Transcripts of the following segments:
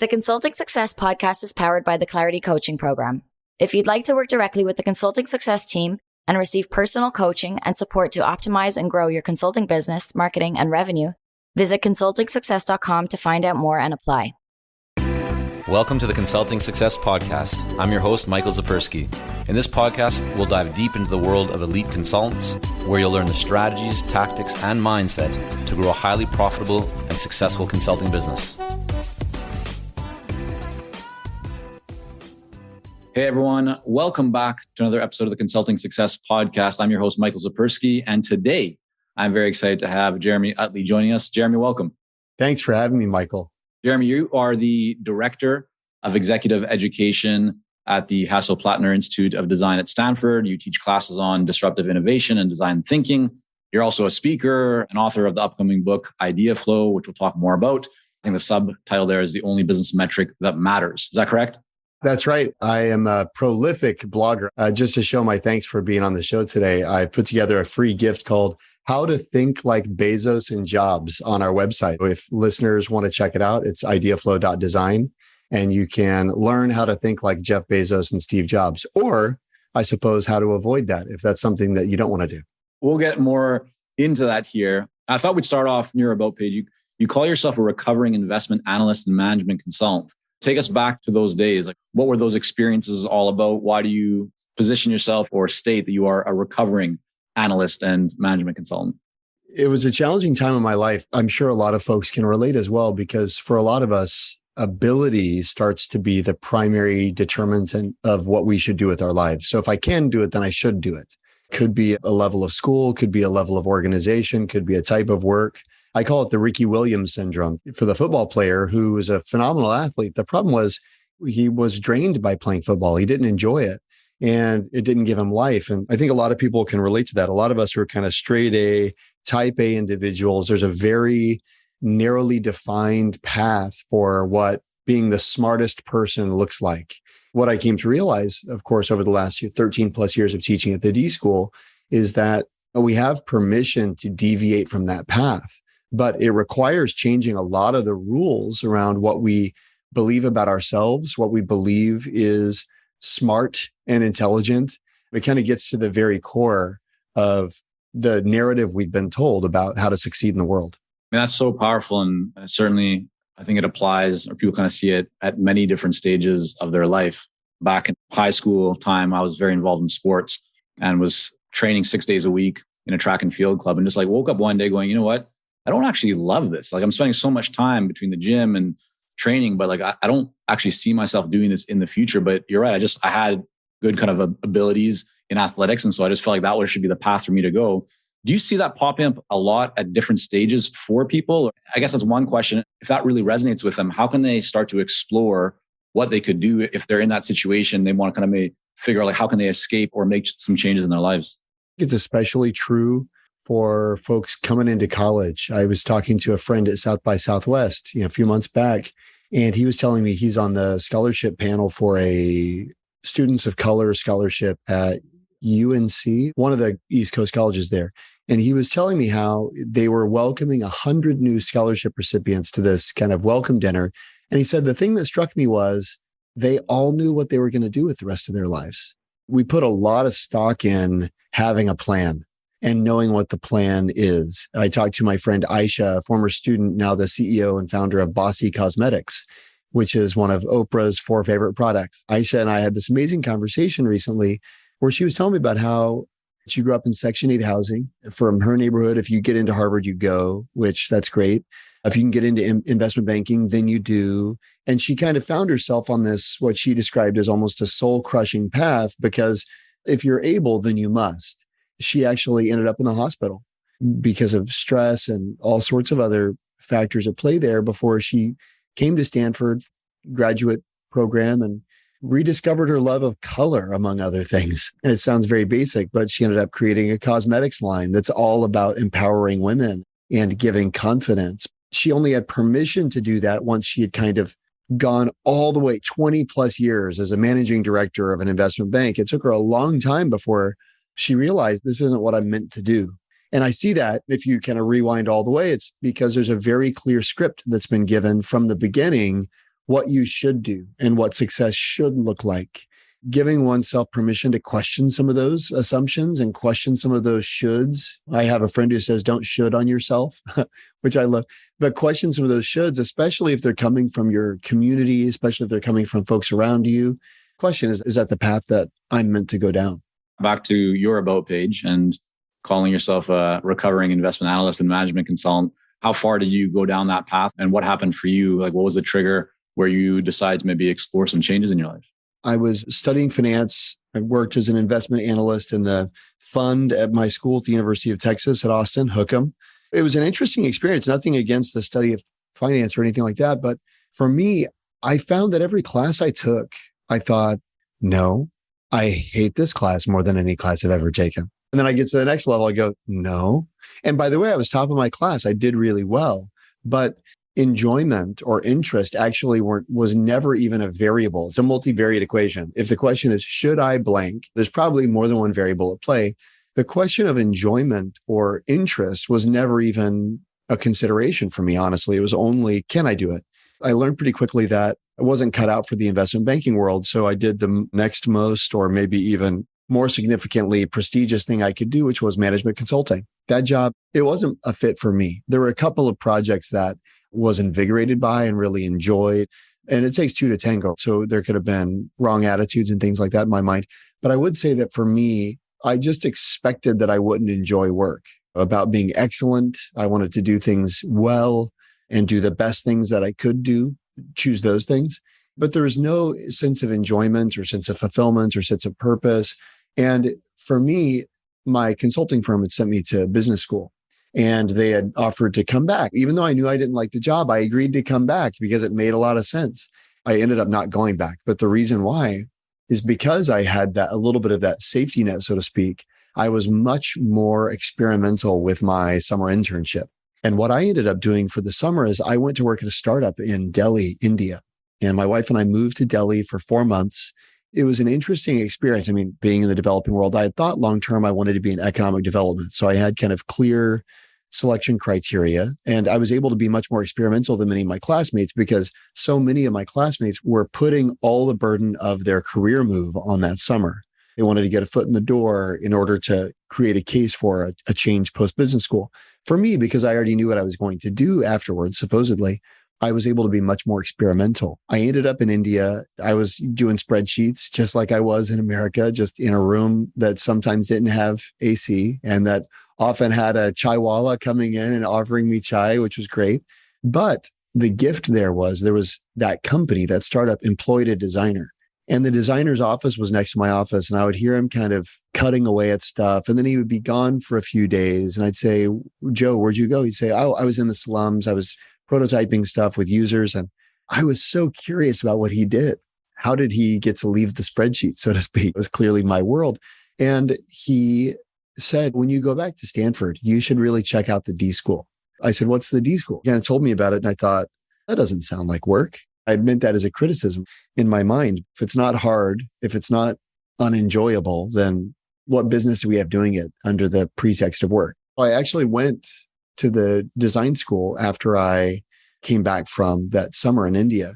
The Consulting Success podcast is powered by the Clarity Coaching Program. If you'd like to work directly with the Consulting Success team and receive personal coaching and support to optimize and grow your consulting business, marketing, and revenue, visit consultingsuccess.com to find out more and apply. Welcome to the Consulting Success Podcast. I'm your host, Michael Zapersky. In this podcast, we'll dive deep into the world of elite consultants, where you'll learn the strategies, tactics, and mindset to grow a highly profitable and successful consulting business. Hey everyone, welcome back to another episode of the Consulting Success Podcast. I'm your host, Michael Zapersky, and today I'm very excited to have Jeremy Utley joining us. Jeremy, welcome. Thanks for having me, Michael. Jeremy, you are the Director of Executive Education at the Hasso-Plattner Institute of Design at Stanford. You teach classes on disruptive innovation and design thinking. You're also a speaker and author of the upcoming book, Idea Flow, which we'll talk more about. I think the subtitle there is The Only Business Metric That Matters. Is that correct? That's right. I am a prolific blogger. Just to show my thanks for being on the show today, I put together a free gift called How to Think Like Bezos and Jobs on our website. If listeners want to check it out, it's ideaflow.design, and you can learn how to think like Jeff Bezos and Steve Jobs, or I suppose how to avoid that if that's something that you don't want to do. We'll get more into that here. I thought we'd start off in your About page. You call yourself a recovering investment analyst and management consultant. Take us back to those days. Like, what were those experiences all about? Why do you position yourself or state that you are a recovering analyst and management consultant? It was a challenging time in my life. I'm sure a lot of folks can relate as well, because for a lot of us, ability starts to be the primary determinant of what we should do with our lives. So if I can do it, then I should do it. Could be a level of school, could be a level of organization, could be a type of work. I call it the Ricky Williams syndrome for the football player who was a phenomenal athlete. The problem was he was drained by playing football. He didn't enjoy it, and it didn't give him life. And I think a lot of people can relate to that. A lot of us who are kind of straight A, type A individuals, there's a very narrowly defined path for what being the smartest person looks like. What I came to realize, of course, over the last 13 plus years of teaching at the D School is that we have permission to deviate from that path. But it requires changing a lot of the rules around what we believe about ourselves, what we believe is smart and intelligent. It kind of gets to the very core of the narrative we've been told about how to succeed in the world. I mean, that's so powerful. And certainly, I think it applies, or people kind of see it at many different stages of their life. Back in high school time, I was very involved in sports and was training 6 days a week in a track and field club, and just like woke up one day going, you know what? I don't actually love this. Like, I'm spending so much time between the gym and training, but like, I don't actually see myself doing this in the future. But you're right. I had good kind of abilities in athletics. And so I just felt like that should be the path for me to go. Do you see that popping up a lot at different stages for people? I guess that's one question. If that really resonates with them, how can they start to explore what they could do if they're in that situation? They want to kind of maybe figure out like, how can they escape or make some changes in their lives? It's especially true for folks coming into college. I was talking to a friend at South by Southwest, a few months back, and he was telling me he's on the scholarship panel for a Students of Color scholarship at UNC, one of the East Coast colleges there. And he was telling me how they were welcoming 100 new scholarship recipients to this kind of welcome dinner. And he said, the thing that struck me was they all knew what they were going to do with the rest of their lives. We put a lot of stock in having a plan and knowing what the plan is. I talked to my friend Aisha, a former student, now the CEO and founder of Bossy Cosmetics, which is one of Oprah's 4 favorite products. Aisha and I had this amazing conversation recently where she was telling me about how she grew up in Section 8 housing. From her neighborhood, if you get into Harvard, you go, which that's great. If you can get into investment banking, then you do. And she kind of found herself on this, what she described as almost a soul-crushing path, because if you're able, then you must. She actually ended up in the hospital because of stress and all sorts of other factors at play there before she came to Stanford graduate program and rediscovered her love of color, among other things. And it sounds very basic, but she ended up creating a cosmetics line that's all about empowering women and giving confidence. She only had permission to do that once she had kind of gone all the way 20 plus years as a managing director of an investment bank. It took her a long time before she realized this isn't what I'm meant to do. And I see that if you kind of rewind all the way, it's because there's a very clear script that's been given from the beginning what you should do and what success should look like. Giving oneself permission to question some of those assumptions and question some of those shoulds. I have a friend who says, don't should on yourself, which I love, but question some of those shoulds, especially if they're coming from your community, especially if they're coming from folks around you. Question is that the path that I'm meant to go down? Back to your about page and calling yourself a recovering investment analyst and management consultant. How far did you go down that path and what happened for you? Like, what was the trigger where you decided to maybe explore some changes in your life? I was studying finance. I worked as an investment analyst in the fund at my school at the University of Texas at Austin, Hookham. It was an interesting experience, nothing against the study of finance or anything like that. But for me, I found that every class I took, I thought, no, I hate this class more than any class I've ever taken. And then I get to the next level, I go, no. And by the way, I was top of my class. I did really well, but enjoyment or interest actually was never even a variable. It's a multivariate equation. If the question is, should I blank? There's probably more than one variable at play. The question of enjoyment or interest was never even a consideration for me, honestly. It was only, can I do it? I learned pretty quickly that I wasn't cut out for the investment banking world. So I did the next most, or maybe even more significantly prestigious thing I could do, which was management consulting. That job, it wasn't a fit for me. There were a couple of projects that was invigorated by and really enjoyed. And it takes two to tango. So there could have been wrong attitudes and things like that in my mind. But I would say that for me, I just expected that I wouldn't enjoy work. About being excellent, I wanted to do things well and do the best things that I could do, choose those things. But there was no sense of enjoyment or sense of fulfillment or sense of purpose. And for me, my consulting firm had sent me to business school. And they had offered to come back. Even though I knew I didn't like the job, I agreed to come back because it made a lot of sense. I ended up not going back. But the reason why is because I had that a little bit of that safety net, so to speak. I was much more experimental with my summer internship. And what I ended up doing for the summer is I went to work at a startup in Delhi, India. And my wife and I moved to Delhi for 4 months. It was an interesting experience. I mean, being in the developing world, I had thought long-term I wanted to be in economic development. So I had kind of clear selection criteria. And I was able to be much more experimental than many of my classmates because so many of my classmates were putting all the burden of their career move on that summer. They wanted to get a foot in the door in order to create a case for a change post-business school. For me, because I already knew what I was going to do afterwards, supposedly, I was able to be much more experimental. I ended up in India. I was doing spreadsheets just like I was in America, just in a room that sometimes didn't have AC and that often had a chaiwala coming in and offering me chai, which was great. But the gift there was that company, that startup employed a designer. And the designer's office was next to my office. And I would hear him kind of cutting away at stuff. And then he would be gone for a few days. And I'd say, Joe, where'd you go? He'd say, oh, I was in the slums. I was prototyping stuff with users. And I was so curious about what he did. How did he get to leave the spreadsheet, so to speak? It was clearly my world. And he said, when you go back to Stanford, you should really check out the D school. I said, what's the D school? And it told me about it. And I thought, that doesn't sound like work. I meant that as a criticism in my mind. If it's not hard, if it's not unenjoyable, then what business do we have doing it under the pretext of work? I actually went to the design school after I came back from that summer in India.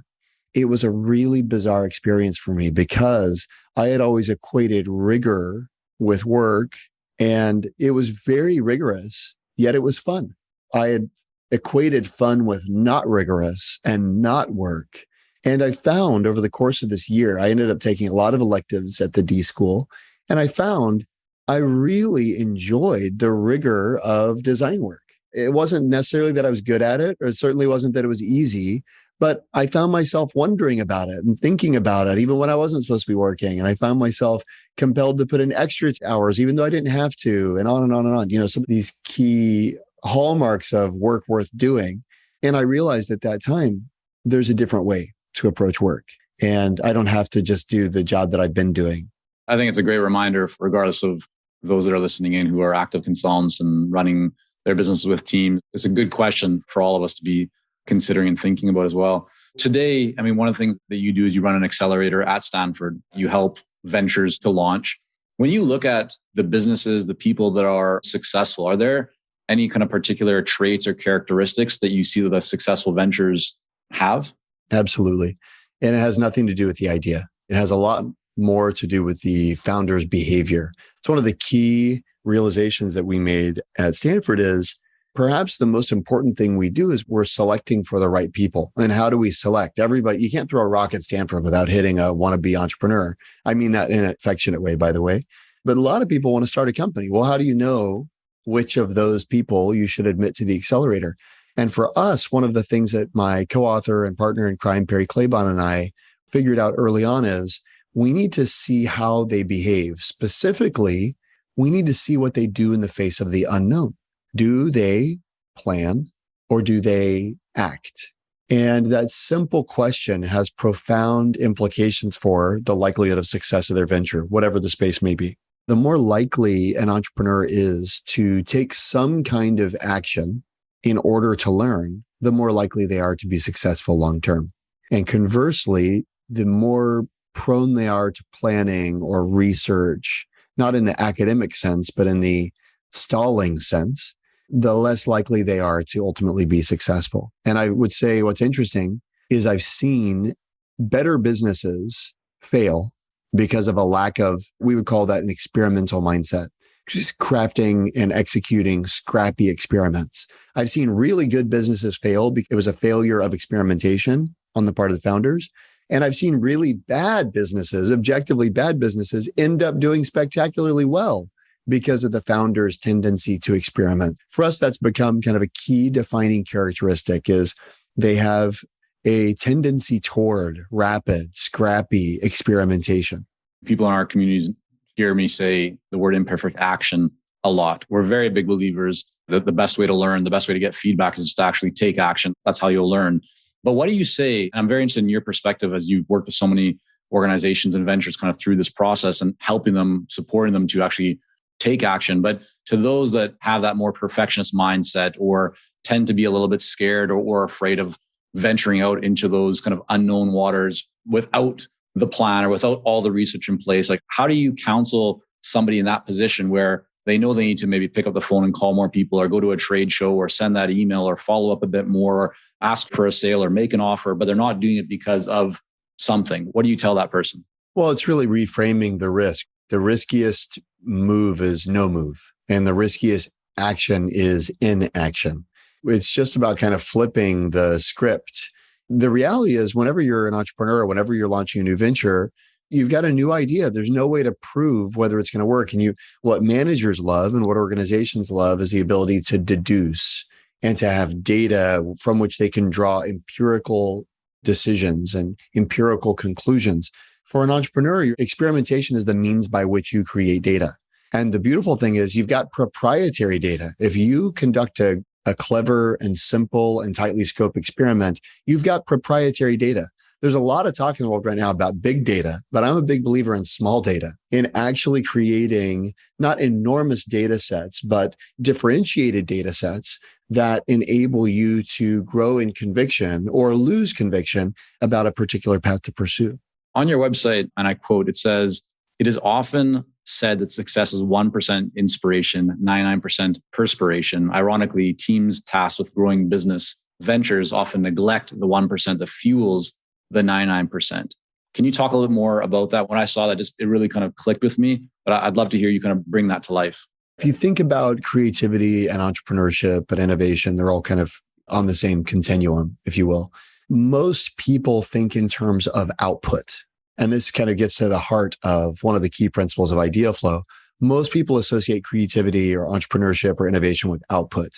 It was a really bizarre experience for me because I had always equated rigor with work, and it was very rigorous, yet it was fun. I had equated fun with not rigorous and not work. And I found over the course of this year, I ended up taking a lot of electives at the D school, and I found I really enjoyed the rigor of design work. It wasn't necessarily that I was good at it, or it certainly wasn't that it was easy, but I found myself wondering about it and thinking about it, even when I wasn't supposed to be working. And I found myself compelled to put in extra hours, even though I didn't have to, and on and on and on. You know, some of these key hallmarks of work worth doing. And I realized at that time, there's a different way to approach work. And I don't have to just do the job that I've been doing. I think it's a great reminder, regardless of those that are listening in who are active consultants and running their businesses with teams. It's a good question for all of us to be considering and thinking about as well. Today, I mean, one of the things that you do is you run an accelerator at Stanford. You help ventures to launch. When you look at the businesses, the people that are successful, are there any kind of particular traits or characteristics that you see that the successful ventures have? Absolutely. And it has nothing to do with the idea. It has a lot more to do with the founder's behavior. It's one of the key realizations that we made at Stanford is perhaps the most important thing we do is we're selecting for the right people. And how do we select? Everybody, you can't throw a rock at Stanford without hitting a wannabe entrepreneur. I mean that in an affectionate way, by the way. But a lot of people want to start a company. Well, how do you know which of those people you should admit to the accelerator? And for us, one of the things that my co-author and partner in crime, Perry Claiborne, and I figured out early on is we need to see how they behave. Specifically, we need to see what they do in the face of the unknown. Do they plan or do they act? And that simple question has profound implications for the likelihood of success of their venture, whatever the space may be. The more likely an entrepreneur is to take some kind of action in order to learn, the more likely they are to be successful long-term. And conversely, the more prone they are to planning or research, not in the academic sense, but in the stalling sense, the less likely they are to ultimately be successful. And I would say what's interesting is I've seen better businesses fail because of a lack of, we would call that an experimental mindset, just crafting and executing scrappy experiments. I've seen really good businesses fail because it was a failure of experimentation on the part of the founders. And I've seen really bad businesses, objectively bad businesses, end up doing spectacularly well because of the founder's tendency to experiment. For us, that's become kind of a key defining characteristic is they have a tendency toward rapid, scrappy experimentation. People in our communities hear me say the word imperfect action a lot. We're very big believers that the best way to learn, the best way to get feedback is just to actually take action. That's how you'll learn. But what do you say? I'm very interested in your perspective as you've worked with so many organizations and ventures kind of through this process and helping them, supporting them to actually take action. But to those that have that more perfectionist mindset or tend to be a little bit scared or afraid of venturing out into those kind of unknown waters without the plan or without all the research in place, like how do you counsel somebody in that position where they know they need to maybe pick up the phone and call more people or go to a trade show or send that email or follow up a bit more or ask for a sale or make an offer, but they're not doing it because of something? What do you tell that person? Well, it's really reframing the risk. The riskiest move is no move, and the riskiest action is inaction. It's just about kind of flipping the script. The reality is whenever you're an entrepreneur, whenever you're launching a new venture, you've got a new idea. There's no way to prove whether it's going to work. And what managers love and what organizations love is the ability to deduce and to have data from which they can draw empirical decisions and empirical conclusions. For an entrepreneur, experimentation is the means by which you create data. And the beautiful thing is you've got proprietary data. If you conduct a clever and simple and tightly scoped experiment, you've got proprietary data. There's a lot of talk in the world right now about big data, but I'm a big believer in small data, in actually creating not enormous data sets, but differentiated data sets that enable you to grow in conviction or lose conviction about a particular path to pursue. On your website, and I quote, it says, "It is often said that success is 1% inspiration, 99% perspiration. Ironically, teams tasked with growing business ventures often neglect the 1% that fuels the 99%. Can you talk a little bit more about that? When I saw that, it really kind of clicked with me, but I'd love to hear you kind of bring that to life. If you think about creativity and entrepreneurship and innovation, they're all kind of on the same continuum, if you will. Most people think in terms of output. And this kind of gets to the heart of one of the key principles of idea flow. Most people associate creativity or entrepreneurship or innovation with output.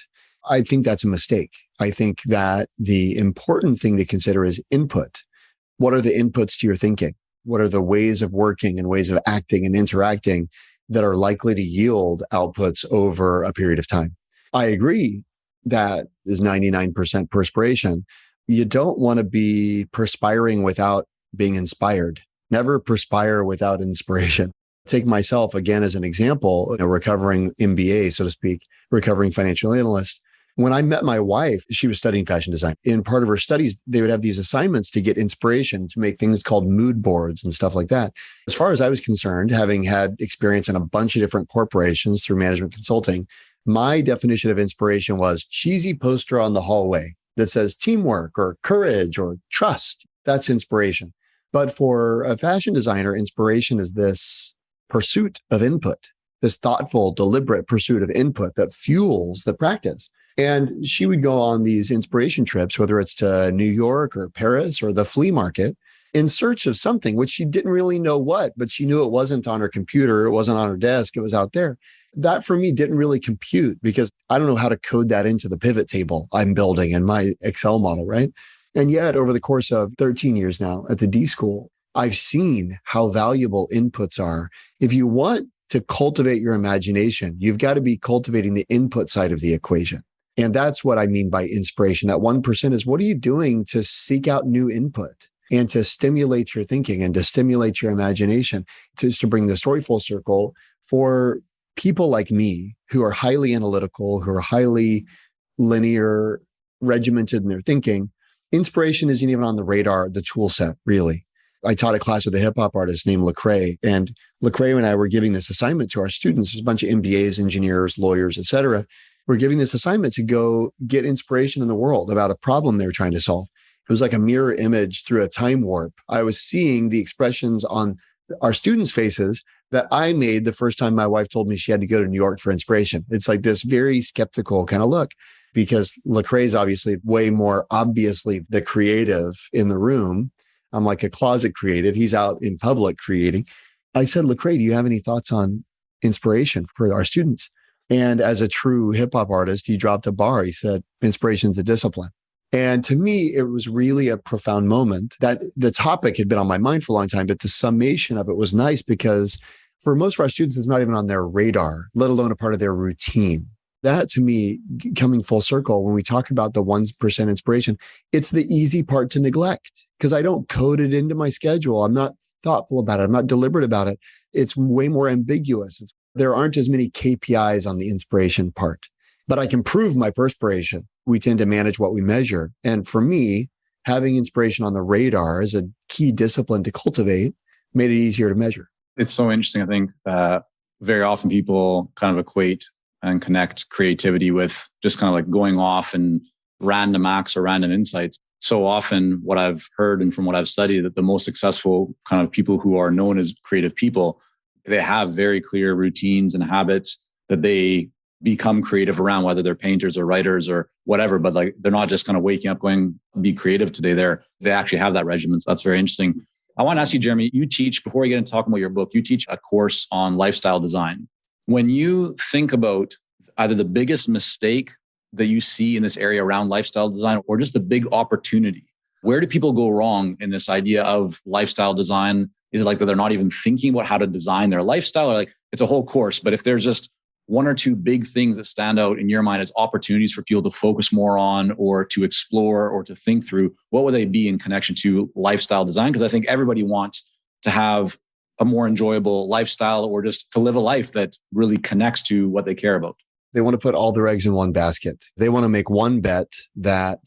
I think that's a mistake. I think that the important thing to consider is input. What are the inputs to your thinking? What are the ways of working and ways of acting and interacting that are likely to yield outputs over a period of time? I agree that is 99% perspiration. You don't want to be perspiring without being inspired. Never perspire without inspiration. Take myself again as an example, a recovering MBA, so to speak, recovering financial analyst. When I met my wife, she was studying fashion design. In part of her studies, they would have these assignments to get inspiration to make things called mood boards and stuff like that. As far as I was concerned, having had experience in a bunch of different corporations through management consulting, my definition of inspiration was cheesy poster on the hallway. that says teamwork or courage or trust. That's inspiration. But for a fashion designer, inspiration is this pursuit of input, this thoughtful, deliberate pursuit of input that fuels the practice. And she would go on these inspiration trips, whether it's to New York or Paris or the flea market, in search of something which she didn't really know what, but she knew it wasn't on her computer. It wasn't on her desk. It was out there. That for me didn't really compute because I don't know how to code that into the pivot table I'm building in my Excel model, right? And yet over the course of 13 years now at the D School, I've seen how valuable inputs are. If you want to cultivate your imagination, you've got to be cultivating the input side of the equation. And that's what I mean by inspiration. That 1% is what are you doing to seek out new input and to stimulate your thinking and to stimulate your imagination, just to bring the story full circle for people like me who are highly analytical, who are highly linear, regimented in their thinking. Inspiration isn't even on the radar, the tool set, really. I taught a class with a hip hop artist named Lecrae, and Lecrae and I were giving this assignment to our students. There's a bunch of MBAs, engineers, lawyers, et cetera. We're giving this assignment to go get inspiration in the world about a problem they were trying to solve. It was like a mirror image through a time warp. I was seeing the expressions on our students' faces that I made the first time my wife told me she had to go to New York for inspiration. It's like this very skeptical kind of look because Lecrae is obviously way more obviously the creative in the room. I'm like a closet creative. He's out in public creating. I said, Lecrae, do you have any thoughts on inspiration for our students? And as a true hip hop artist, he dropped a bar. He said, inspiration's a discipline. And to me, it was really a profound moment that the topic had been on my mind for a long time, but the summation of it was nice because for most of our students, it's not even on their radar, let alone a part of their routine. That to me, coming full circle, when we talk about the 1% inspiration, it's the easy part to neglect because I don't code it into my schedule. I'm not thoughtful about it. I'm not deliberate about it. It's way more ambiguous. There aren't as many KPIs on the inspiration part, but I can prove my perspiration. We tend to manage what we measure. And for me, having inspiration on the radar as a key discipline to cultivate made it easier to measure. It's so interesting. I think very often people kind of equate and connect creativity with just kind of like going off and random acts or random insights. So often what I've heard and from what I've studied that the most successful kind of people who are known as creative people, they have very clear routines and habits that they become creative around, whether they're painters or writers or whatever, but like they're not just kind of waking up going, be creative today. They actually have that regimen. So that's very interesting. I want to ask you, Jeremy, you teach, before we get into talking about your book, you teach a course on lifestyle design. When you think about either the biggest mistake that you see in this area around lifestyle design or just the big opportunity, where do people go wrong in this idea of lifestyle design? Is it like that they're not even thinking about how to design their lifestyle? Or like it's a whole course, but if there's just one or two big things that stand out in your mind as opportunities for people to focus more on or to explore or to think through, what would they be in connection to lifestyle design? Because I think everybody wants to have a more enjoyable lifestyle or just to live a life that really connects to what they care about. They want to put all their eggs in one basket. They want to make one bet that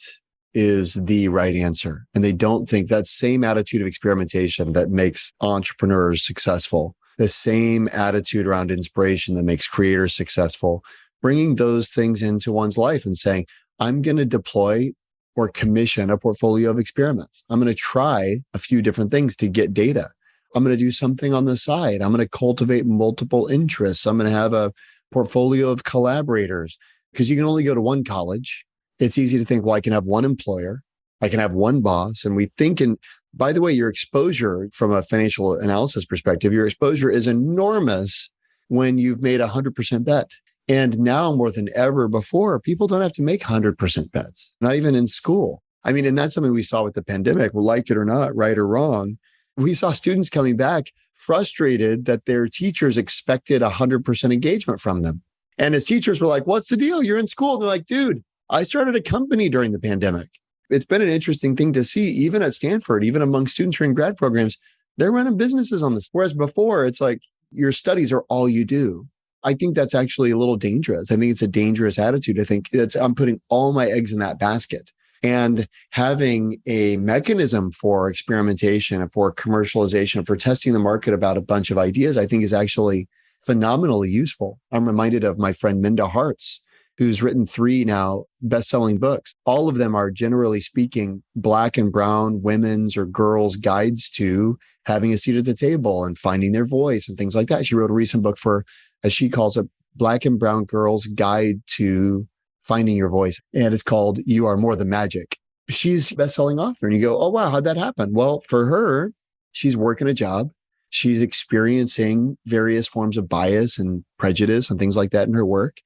is the right answer. And they don't think that same attitude of experimentation that makes entrepreneurs successful, the same attitude around inspiration that makes creators successful, bringing those things into one's life and saying, I'm going to deploy or commission a portfolio of experiments. I'm going to try a few different things to get data. I'm going to do something on the side. I'm going to cultivate multiple interests. I'm going to have a portfolio of collaborators because you can only go to one college. It's easy to think, well, I can have one employer. I can have one boss. And we think, and by the way, your exposure from a financial analysis perspective, your exposure is enormous when you've made 100% bet. And now more than ever before, people don't have to make 100% bets, not even in school. I mean, and that's something we saw with the pandemic, well, like it or not, right or wrong. We saw students coming back frustrated that their teachers expected 100% engagement from them. And as teachers were like, what's the deal? You're in school. And they're like, dude, I started a company during the pandemic. It's been an interesting thing to see, even at Stanford, even among students who are in grad programs, they're running businesses on this. Whereas before, it's like your studies are all you do. I think that's actually a little dangerous. I think it's a dangerous attitude. I think I'm putting all my eggs in that basket. And having a mechanism for experimentation and for commercialization, for testing the market about a bunch of ideas, I think is actually phenomenally useful. I'm reminded of my friend Minda Hartz, who's written 3 now best-selling books. All of them are, generally speaking, Black and brown women's or girls' guides to having a seat at the table and finding their voice and things like that. She wrote a recent book for, as she calls it, Black and Brown Girls' Guide to Finding Your Voice. And it's called You Are More Than Magic. She's a best-selling author. And you go, oh, wow, how'd that happen? Well, for her, she's working a job. She's experiencing various forms of bias and prejudice and things like that in her work.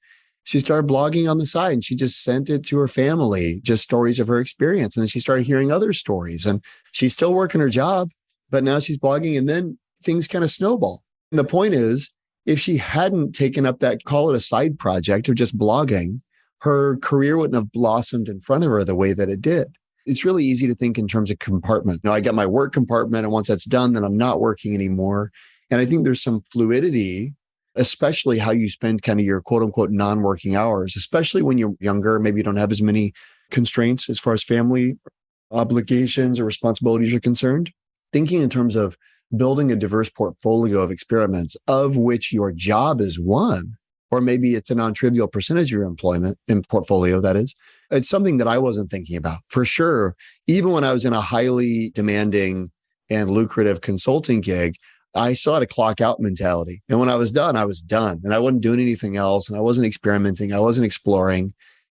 She started blogging on the side and she just sent it to her family, just stories of her experience. And then she started hearing other stories and she's still working her job, but now she's blogging and then things kind of snowball. And the point is, if she hadn't taken up that, call it a side project of just blogging, her career wouldn't have blossomed in front of her the way that it did. It's really easy to think in terms of compartment. I got my work compartment, and once that's done, then I'm not working anymore. And I think there's some fluidity, especially how you spend kind of your quote unquote non-working hours, especially when you're younger. Maybe you don't have as many constraints as far as family obligations or responsibilities are concerned. Thinking in terms of building a diverse portfolio of experiments, of which your job is one, or maybe it's a non-trivial percentage of your employment in portfolio, that is. It's something that I wasn't thinking about. For sure, even when I was in a highly demanding and lucrative consulting gig, I still had a clock out mentality. And when I was done, I was done. And I wasn't doing anything else. And I wasn't experimenting. I wasn't exploring.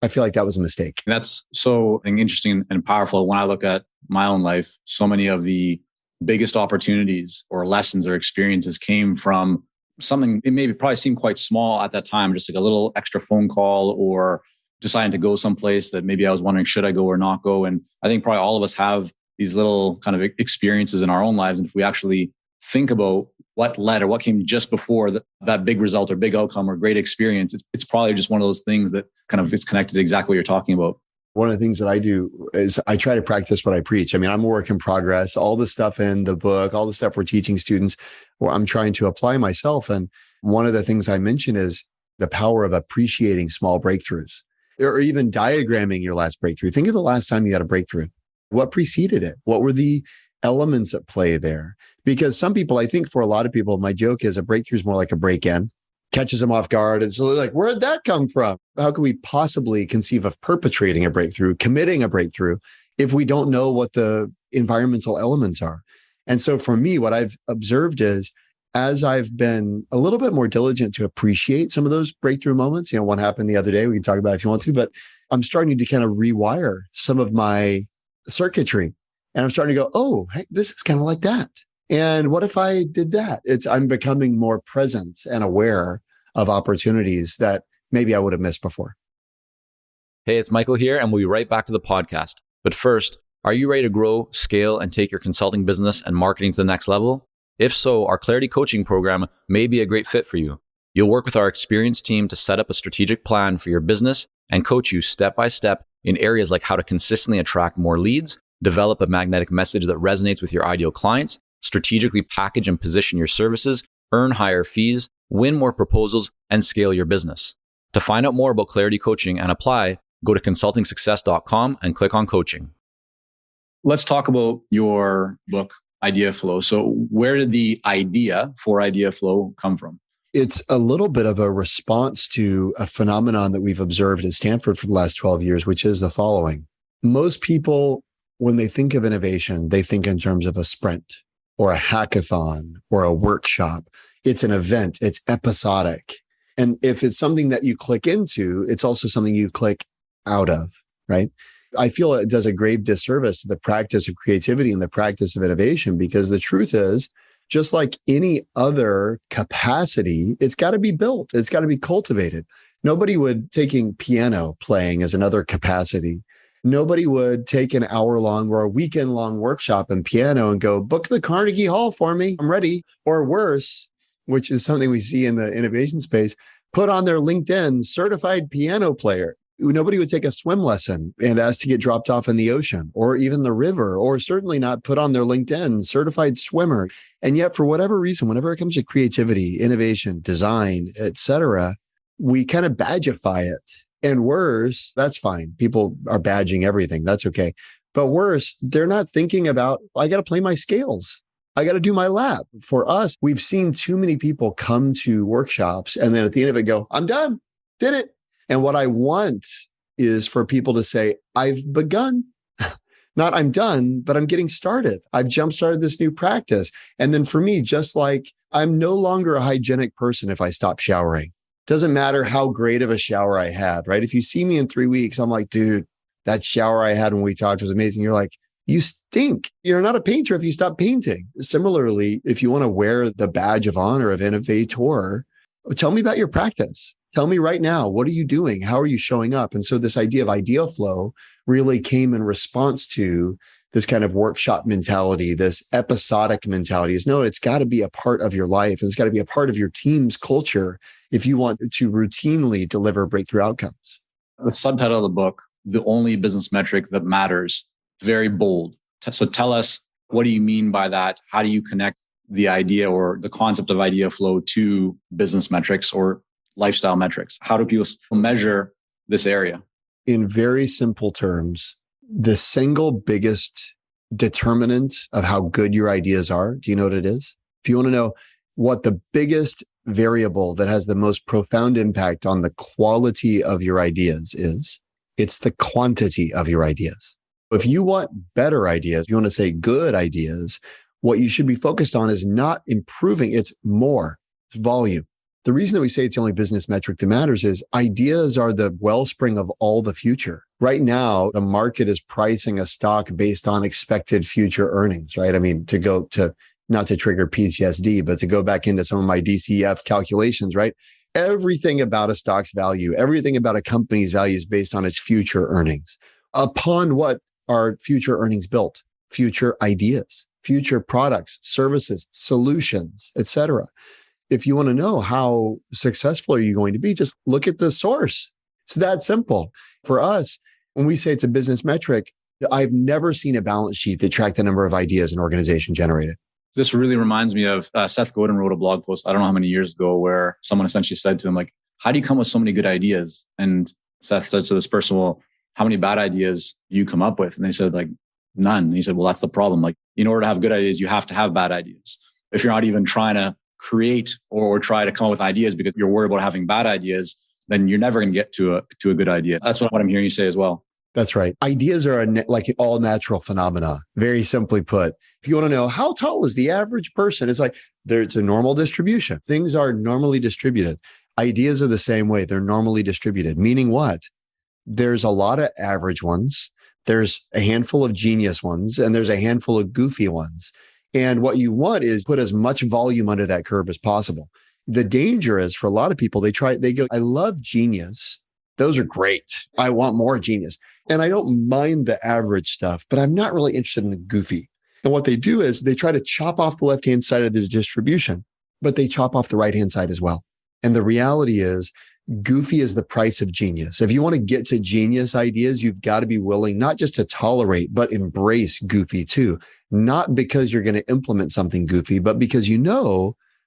I feel like that was a mistake. That's so interesting and powerful. When I look at my own life, so many of the biggest opportunities or lessons or experiences came from something, it maybe probably seemed quite small at that time, just like a little extra phone call or deciding to go someplace that maybe I was wondering, should I go or not go? And I think probably all of us have these little kind of experiences in our own lives. And if we actually think about what led or what came just before that big result or big outcome or great experience, it's probably just one of those things that kind of is connected to exactly what you're talking about. One of the things that I do is I try to practice what I preach. I mean, I'm a work in progress. All the stuff in the book, all the stuff we're teaching students, or I'm trying to apply myself. And one of the things I mention is the power of appreciating small breakthroughs, or even diagramming your last breakthrough. Think of the last time you had a breakthrough. What preceded it? What were the elements at play there? Because some people, I think for a lot of people, my joke is a breakthrough is more like a break-in. Catches them off guard. And so they're like, where'd that come from? How could we possibly conceive of perpetrating a breakthrough, committing a breakthrough, if we don't know what the environmental elements are? And so for me, what I've observed is, as I've been a little bit more diligent to appreciate some of those breakthrough moments, one happened the other day, we can talk about it if you want to, but I'm starting to kind of rewire some of my circuitry. And I'm starting to go, oh, hey, this is kind of like that. And what if I did that? I'm becoming more present and aware of opportunities that maybe I would have missed before. Hey, it's Michael here, and we'll be right back to the podcast. But first, are you ready to grow, scale, and take your consulting business and marketing to the next level? If so, our Clarity Coaching program may be a great fit for you. You'll work with our experienced team to set up a strategic plan for your business and coach you step by step in areas like how to consistently attract more leads, develop a magnetic message that resonates with your ideal clients, strategically package and position your services, earn higher fees, win more proposals, and scale your business. To find out more about Clarity Coaching and apply, go to consultingsuccess.com and click on coaching. Let's talk about your book, Idea Flow. So where did the idea for Idea Flow come from? It's a little bit of a response to a phenomenon that we've observed at Stanford for the last 12 years, which is the following. Most people, when they think of innovation, they think in terms of a sprint or a hackathon or a workshop. It's an event. It's episodic. And if it's something that you click into, it's also something you click out of, right? I feel it does a grave disservice to the practice of creativity and the practice of innovation, because the truth is, just like any other capacity, it's got to be built. It's got to be cultivated. Nobody would taking piano playing as another capacity. Nobody would take an hour-long or a weekend-long workshop in piano and go, book the Carnegie Hall for me. I'm ready. Or worse, which is something we see in the innovation space, put on their LinkedIn, certified piano player. Nobody would take a swim lesson and ask to get dropped off in the ocean or even the river, or certainly not put on their LinkedIn, certified swimmer. And yet, for whatever reason, whenever it comes to creativity, innovation, design, etc., we kind of badgeify it. And worse, that's fine. People are badging everything. That's okay. But worse, they're not thinking about, I got to play my scales. I got to do my lab. For us, we've seen too many people come to workshops and then at the end of it go, I'm done. Did it. And what I want is for people to say, I've begun. Not I'm done, but I'm getting started. I've jump-started this new practice. And then for me, just like I'm no longer a hygienic person if I stop showering. Doesn't matter how great of a shower I had, right? If you see me in 3 weeks, I'm like, dude, that shower I had when we talked was amazing. You're like, you stink. You're not a painter if you stop painting. Similarly, if you want to wear the badge of honor of innovator, tell me about your practice. Tell me right now, what are you doing? How are you showing up? And so this idea of idea flow really came in response to this kind of workshop mentality, this episodic mentality is no, it's got to be a part of your life. And it's got to be a part of your team's culture if you want to routinely deliver breakthrough outcomes. The subtitle of the book, The Only Business Metric That Matters, very bold. So tell us, what do you mean by that? How do you connect the idea or the concept of idea flow to business metrics or lifestyle metrics? How do people measure this area? In very simple terms, the single biggest determinant of how good your ideas are, do you know what it is? If you want to know what the biggest variable that has the most profound impact on the quality of your ideas is, it's the quantity of your ideas. If you want better ideas, you want to say good ideas, what you should be focused on is not improving, it's more, it's volume. The reason that we say it's the only business metric that matters is ideas are the wellspring of all the future. Right now, the market is pricing a stock based on expected future earnings, right? I mean, not to trigger PTSD, but to go back into some of my DCF calculations, right? Everything about a stock's value, everything about a company's value is based on its future earnings. Upon what are future earnings built? Future ideas, future products, services, solutions, etc. If you want to know how successful are you going to be, just look at the source. It's that simple. For us, when we say it's a business metric, I've never seen a balance sheet that tracked the number of ideas an organization generated. This really reminds me of Seth Godin wrote a blog post, I don't know how many years ago, where someone essentially said to him, like, how do you come with so many good ideas? And Seth said to this person, well, how many bad ideas do you come up with? And they said, like, none. And he said, well, that's the problem. Like, in order to have good ideas, you have to have bad ideas. If you're not even trying to create or try to come up with ideas because you're worried about having bad ideas, then you're never going to get to a good idea. That's what I'm hearing you say as well. That's right. Ideas are like an all natural phenomena. Very simply put, if you want to know how tall is the average person, it's like it's a normal distribution. Things are normally distributed. Ideas are the same way. They're normally distributed. Meaning what? There's a lot of average ones. There's a handful of genius ones, and there's a handful of goofy ones. And what you want is put as much volume under that curve as possible. The danger is for a lot of people, they go, I love genius. Those are great. I want more genius. And I don't mind the average stuff, but I'm not really interested in the goofy. And what they do is they try to chop off the left-hand side of the distribution, but they chop off the right-hand side as well. And the reality is goofy is the price of genius. If you want to get to genius ideas, you've got to be willing not just to tolerate, but embrace goofy too. Not because you're going to implement something goofy, but because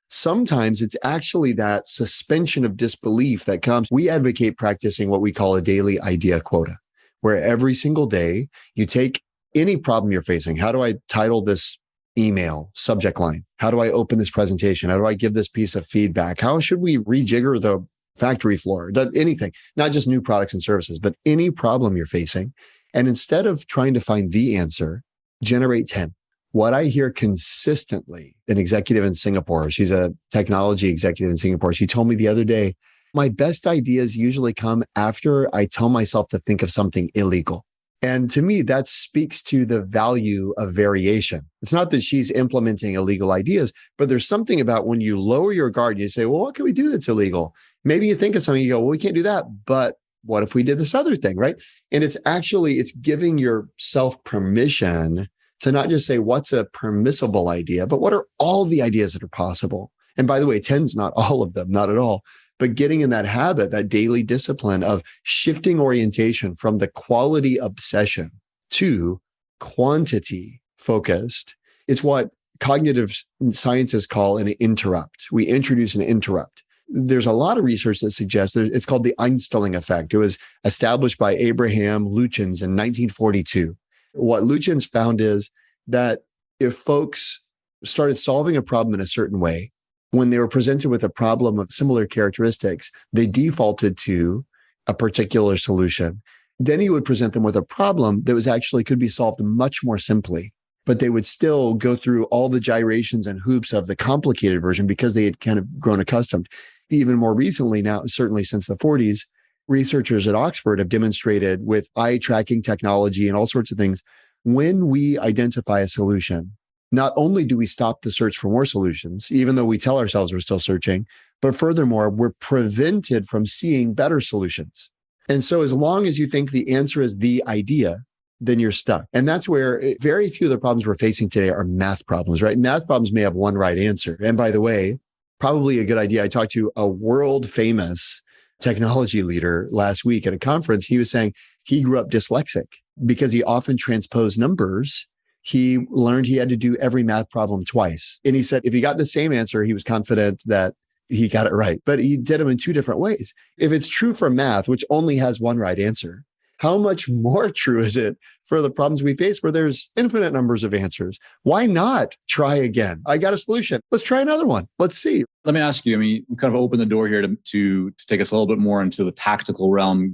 sometimes it's actually that suspension of disbelief that comes. We advocate practicing what we call a daily idea quota, where every single day you take any problem you're facing. How do I title this email subject line? How do I open this presentation? How do I give this piece of feedback? How should we rejigger the factory floor? Anything, not just new products and services, but any problem you're facing. And instead of trying to find the answer, generate 10. What I hear consistently, an executive in Singapore, she's a technology executive in Singapore. She told me the other day, my best ideas usually come after I tell myself to think of something illegal. And to me, that speaks to the value of variation. It's not that she's implementing illegal ideas, but there's something about when you lower your guard, you say, well, what can we do that's illegal? Maybe you think of something, you go, well, we can't do that, but what if we did this other thing, right? And it's giving yourself permission to not just say what's a permissible idea, but what are all the ideas that are possible? And by the way, 10's not all of them, not at all. But getting in that habit, that daily discipline of shifting orientation from the quality obsession to quantity focused, it's what cognitive scientists call an interrupt. We introduce an interrupt. There's a lot of research that suggests that it's called the Einstellung effect. It was established by Abraham Lutyens in 1942. What Lutyens found is that if folks started solving a problem in a certain way, when they were presented with a problem of similar characteristics, they defaulted to a particular solution. Then he would present them with a problem that was actually could be solved much more simply, but they would still go through all the gyrations and hoops of the complicated version because they had kind of grown accustomed. Even more recently now, certainly since the 40s, researchers at Oxford have demonstrated with eye tracking technology and all sorts of things, when we identify a solution, not only do we stop the search for more solutions, even though we tell ourselves we're still searching, but furthermore, we're prevented from seeing better solutions. And so as long as you think the answer is the idea, then you're stuck. And that's where very few of the problems we're facing today are math problems, right? Math problems may have one right answer. And by the way, probably a good idea. I talked to a world famous technology leader last week at a conference. He was saying he grew up dyslexic because he often transposed numbers. He learned he had to do every math problem twice. And he said if he got the same answer, he was confident that he got it right, but he did them in two different ways. If it's true for math, which only has one right answer, how much more true is it for the problems we face where there's infinite numbers of answers? Why not try again? I got a solution. Let's try another one. Let's see. Let me ask you, we kind of open the door here to take us a little bit more into the tactical realm,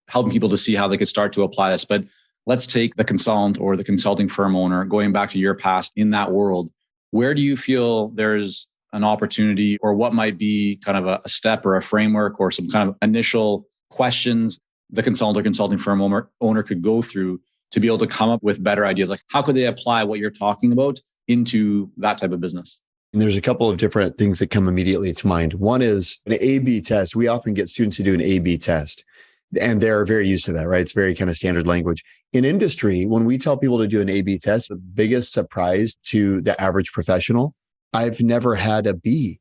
helping people to see how they could start to apply this. But let's take the consultant or the consulting firm owner, going back to your past in that world. Where do you feel there's an opportunity, or what might be kind of a step or a framework or some kind of initial questions the consultant or consulting firm owner could go through to be able to come up with better ideas? Like how could they apply what you're talking about into that type of business? And there's a couple of different things that come immediately to mind. One is an A/B test. We often get students to do an A/B test, and they're very used to that, right? It's very kind of standard language. In industry, when we tell people to do an A/B test, the biggest surprise to the average professional, I've never had a B.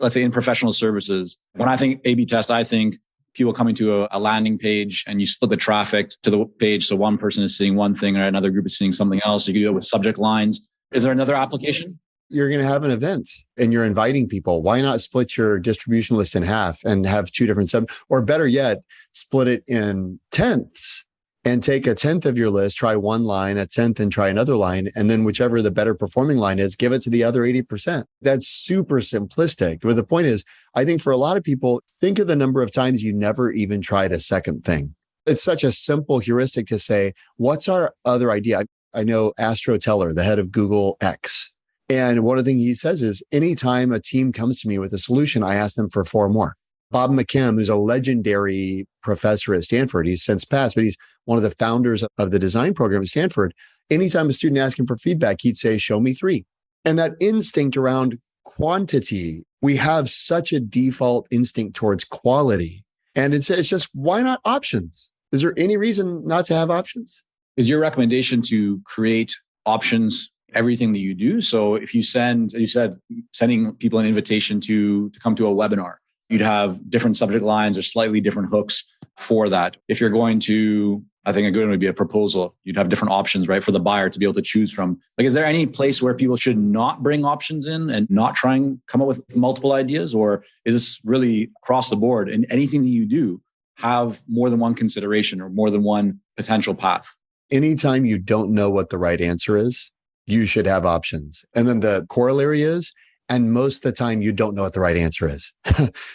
Let's say in professional services, when I think A/B test, I think people coming to a landing page and you split the traffic to the page. So one person is seeing one thing or another group is seeing something else. You can do it with subject lines. Is there another application? You're going to have an event and you're inviting people. Why not split your distribution list in half and have two different or better yet, split it in tenths and take a tenth of your list, try one line, a tenth, and try another line. And then whichever the better performing line is, give it to the other 80%. That's super simplistic. But the point is, I think for a lot of people, think of the number of times you never even tried a second thing. It's such a simple heuristic to say, what's our other idea? I know Astro Teller, the head of Google X. And one of the things he says is, anytime a team comes to me with a solution, I ask them for 4 more. Bob McKim, who's a legendary professor at Stanford, he's since passed, but he's one of the founders of the design program at Stanford. Anytime a student asked him for feedback, he'd say, show me 3. And that instinct around quantity, we have such a default instinct towards quality. And it's just, why not options? Is there any reason not to have options? Is your recommendation to create options everything that you do? So if you sending people an invitation to come to a webinar, you'd have different subject lines or slightly different hooks for that. If you're going to, I think a good one would be a proposal. You'd have different options, right, for the buyer to be able to choose from. Like, is there any place where people should not bring options in and not try and come up with multiple ideas? Or is this really across the board? And anything that you do, have more than one consideration or more than one potential path? Anytime you don't know what the right answer is, you should have options. And then the corollary is, and most of the time, you don't know what the right answer is.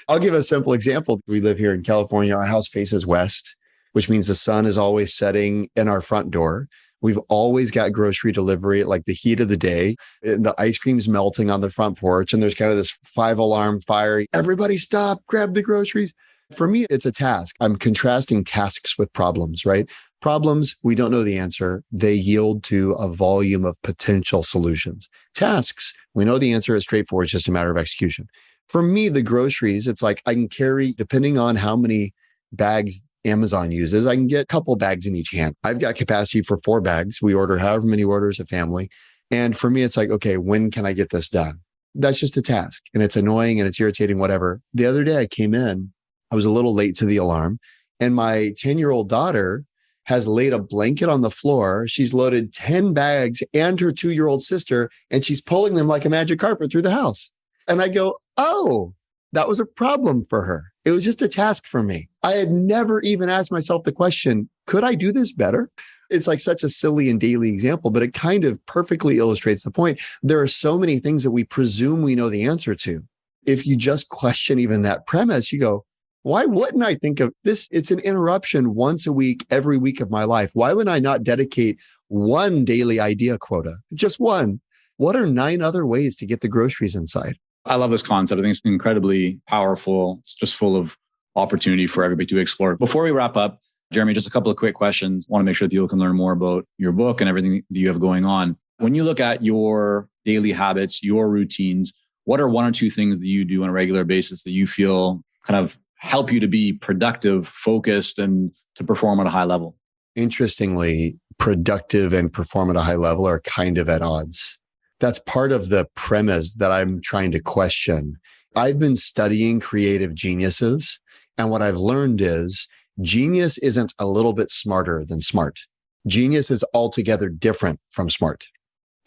I'll give a simple example. We live here in California. Our house faces west, which means the sun is always setting in our front door. We've always got grocery delivery at like the heat of the day. The ice cream's melting on the front porch, and there's kind of this 5-alarm fire. Everybody stop, grab the groceries. For me, it's a task. I'm contrasting tasks with problems, right? Problems, we don't know the answer. They yield to a volume of potential solutions. Tasks, we know the answer is straightforward. It's just a matter of execution. For me, the groceries, it's like I can carry, depending on how many bags Amazon uses, I can get a couple bags in each hand. I've got capacity for 4 bags. We order however many orders a family. And for me, it's like, okay, when can I get this done? That's just a task. And it's annoying and it's irritating, whatever. The other day I came in, I was a little late to the alarm, and my 10-year-old daughter has laid a blanket on the floor. She's loaded 10 bags and her 2-year-old sister, and she's pulling them like a magic carpet through the house. And I go, oh, that was a problem for her. It was just a task for me. I had never even asked myself the question, could I do this better? It's like such a silly and daily example, but it kind of perfectly illustrates the point. There are so many things that we presume we know the answer to. If you just question even that premise, you go, Why wouldn't I think of this? It's an interruption once a week, every week of my life. Why would I not dedicate one daily idea quota? Just one. What are 9 other ways to get the groceries inside? I love this concept. I think it's incredibly powerful. It's just full of opportunity for everybody to explore. Before we wrap up, Jeremy, just a couple of quick questions. I want to make sure that people can learn more about your book and everything that you have going on. When you look at your daily habits, your routines, what are 1 or 2 things that you do on a regular basis that you feel kind of help you to be productive, focused, and to perform at a high level? Interestingly, productive and perform at a high level are kind of at odds. That's part of the premise that I'm trying to question. I've been studying creative geniuses, and what I've learned is genius isn't a little bit smarter than smart. Genius is altogether different from smart.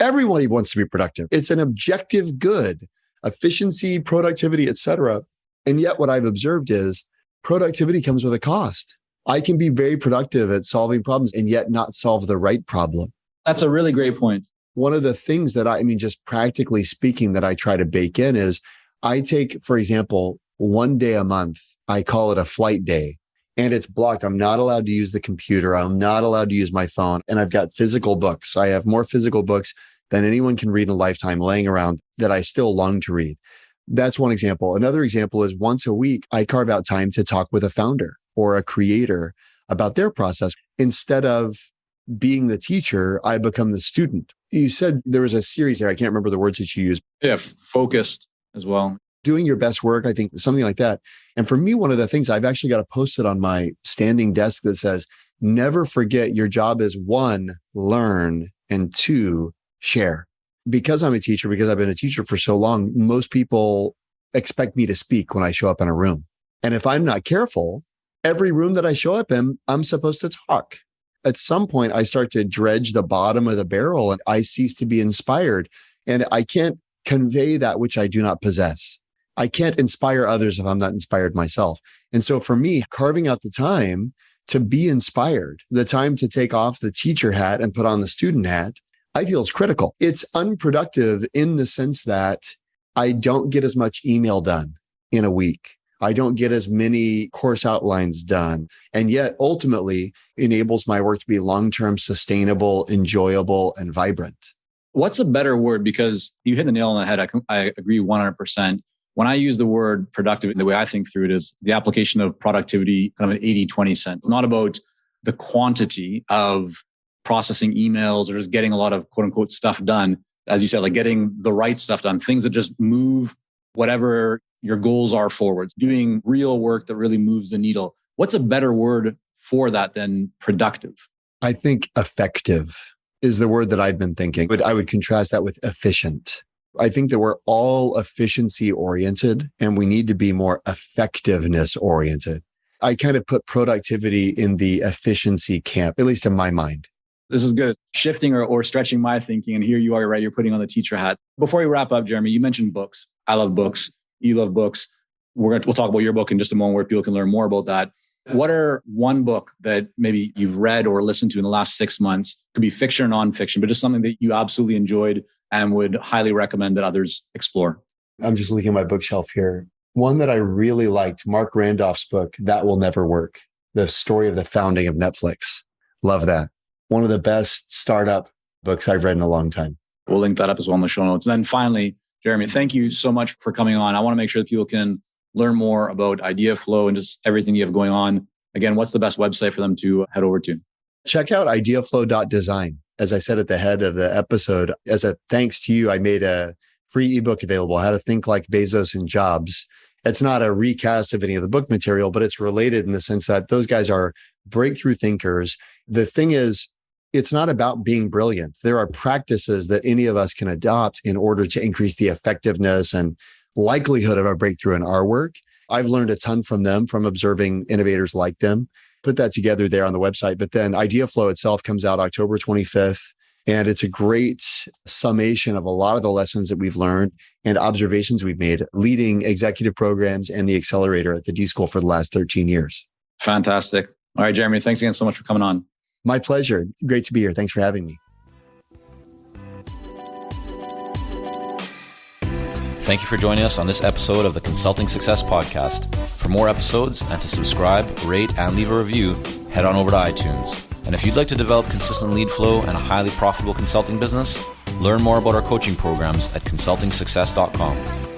Everybody wants to be productive. It's an objective good, efficiency, productivity, etc. And yet what I've observed is productivity comes with a cost. I can be very productive at solving problems and yet not solve the right problem. That's a really great point. One of the things that just practically speaking, that I try to bake in is I take, for example, 1 day a month, I call it a flight day, and it's blocked. I'm not allowed to use the computer. I'm not allowed to use my phone. And I've got physical books. I have more physical books than anyone can read in a lifetime laying around that I still long to read. That's one example. Another example is once a week, I carve out time to talk with a founder or a creator about their process. Instead of being the teacher, I become the student. You said there was a series there. I can't remember the words that you used. Yeah, focused as well. Doing your best work, I think something like that. And for me, one of the things I've actually got a post-it on my standing desk that says, never forget your job is 1, learn, and 2, share. Because I'm a teacher, because I've been a teacher for so long, most people expect me to speak when I show up in a room. And if I'm not careful, every room that I show up in, I'm supposed to talk. At some point, I start to dredge the bottom of the barrel and I cease to be inspired. And I can't convey that which I do not possess. I can't inspire others if I'm not inspired myself. And so for me, carving out the time to be inspired, the time to take off the teacher hat and put on the student hat, I feel is critical. It's unproductive in the sense that I don't get as much email done in a week. I don't get as many course outlines done. And yet ultimately enables my work to be long-term, sustainable, enjoyable, and vibrant. What's a better word? Because you hit the nail on the head. I agree 100%. When I use the word productive, the way I think through it is the application of productivity, kind of an 80-20 sense. It's not about the quantity of processing emails or just getting a lot of quote unquote stuff done. As you said, like getting the right stuff done, things that just move whatever your goals are forwards, doing real work that really moves the needle. What's a better word for that than productive? I think effective is the word that I've been thinking, but I would contrast that with efficient. I think that we're all efficiency oriented and we need to be more effectiveness oriented. I kind of put productivity in the efficiency camp, at least in my mind. This is good. Shifting or stretching my thinking. And here you are, right? You're putting on the teacher hat. Before we wrap up, Jeremy, you mentioned books. I love books. You love books. We'll talk about your book in just a moment where people can learn more about that. What are one book that maybe you've read or listened to in the last 6 months? It could be fiction or nonfiction, but just something that you absolutely enjoyed and would highly recommend that others explore. I'm just looking at my bookshelf here. One that I really liked, Mark Randolph's book, That Will Never Work, the story of the founding of Netflix. Love that. One of the best startup books I've read in a long time. We'll link that up as well in the show notes. And then finally, Jeremy, thank you so much for coming on. I want to make sure that people can learn more about Idea Flow and just everything you have going on. Again, what's the best website for them to head over to? Check out ideaflow.design. As I said at the head of the episode, as a thanks to you, I made a free ebook available, How to Think Like Bezos and Jobs. It's not a recast of any of the book material, but it's related in the sense that those guys are breakthrough thinkers. The thing is, it's not about being brilliant. There are practices that any of us can adopt in order to increase the effectiveness and likelihood of a breakthrough in our work. I've learned a ton from them, from observing innovators like them. Put that together there on the website. But then Idea Flow itself comes out October 25th. And it's a great summation of a lot of the lessons that we've learned and observations we've made leading executive programs and the accelerator at the D School for the last 13 years. Fantastic. All right, Jeremy, thanks again so much for coming on. My pleasure. Great to be here. Thanks for having me. Thank you for joining us on this episode of the Consulting Success Podcast. For more episodes and to subscribe, rate, and leave a review, head on over to iTunes. And if you'd like to develop consistent lead flow and a highly profitable consulting business, learn more about our coaching programs at consultingsuccess.com.